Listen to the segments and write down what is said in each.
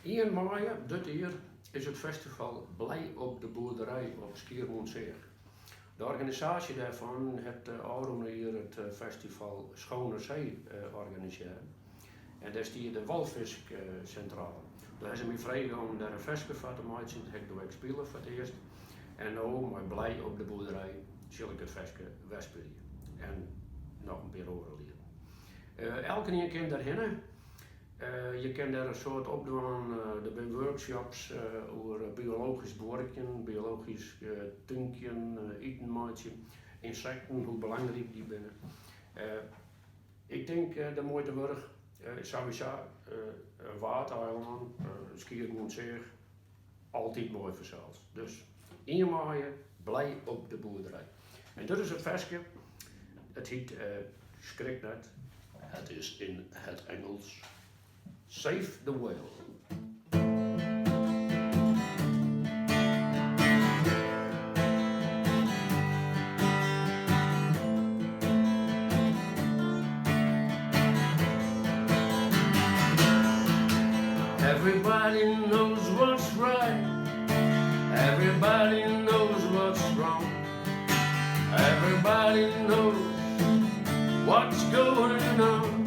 1 mei, dit jaar, is het festival Blij op de Boerderij op Schiermonnikoog. De organisatie daarvan heeft al hier het festival Schone Zee organiseren. En daar is hier de walvisk centraal. Daar is me vrij om daar een festival te maken, ik doe ik spelen voor het eerst. En nu, maar Blij op de Boerderij, zal ik het festival wegspelen. En nog een paar oren leren. Elke keer kan daarheen. Je kan daar een soort opdoen, er zijn workshops over biologisch borken, biologisch tunkjen, etenmaatje, insecten, hoe belangrijk die zijn. Ik denk de mooie worg, sowieso een watereiland, Schiermonnikoog, altijd mooi voor zelfs. Dus 1 mei, Blij op de Boerderij. En dit is het versje, het heet, schrik net, het is in het Engels. Save the whale. Everybody knows what's right. Everybody knows what's wrong. Everybody knows what's going on.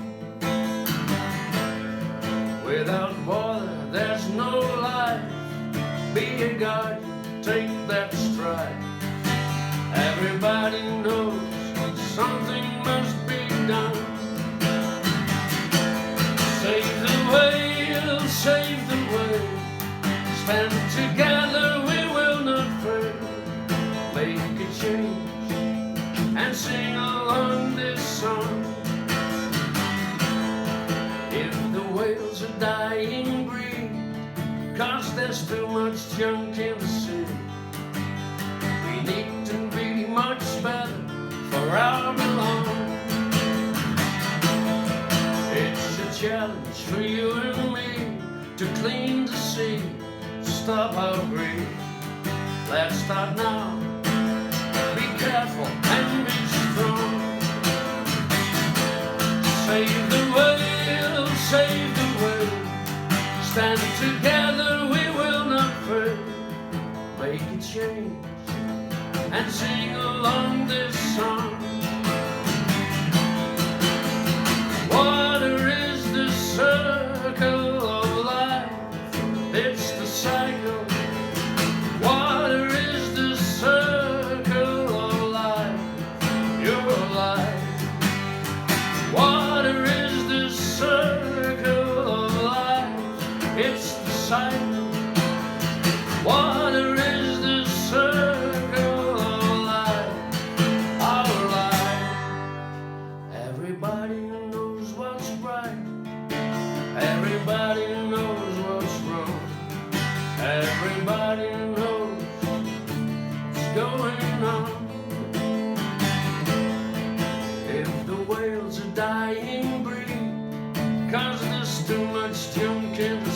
Without water, there's no life. Be a guard, take that stride. Everybody knows something must be done. Save the whale, save the whale. Stand together, we will not fail. Make a change and sing along this song. Whales are dying breed, 'cause there's too much junk in the sea. We need to be much better for our belonging. It's a challenge for you and me to clean the sea, stop our greed. Let's start now, be careful and be strong. Save the whale, save the whale. Stand together, we will not fail. Make a change and sing along this song. Water is the circle of life. It's the cycle. Water is the circle of life. Your life. Water is the circle of life. It's the cycle. Water is the circle of life. Our life. Everybody knows what's right. Everybody knows what's wrong. Everybody knows what's going on. If the whales are dying breed, 'cause there's too much junk in the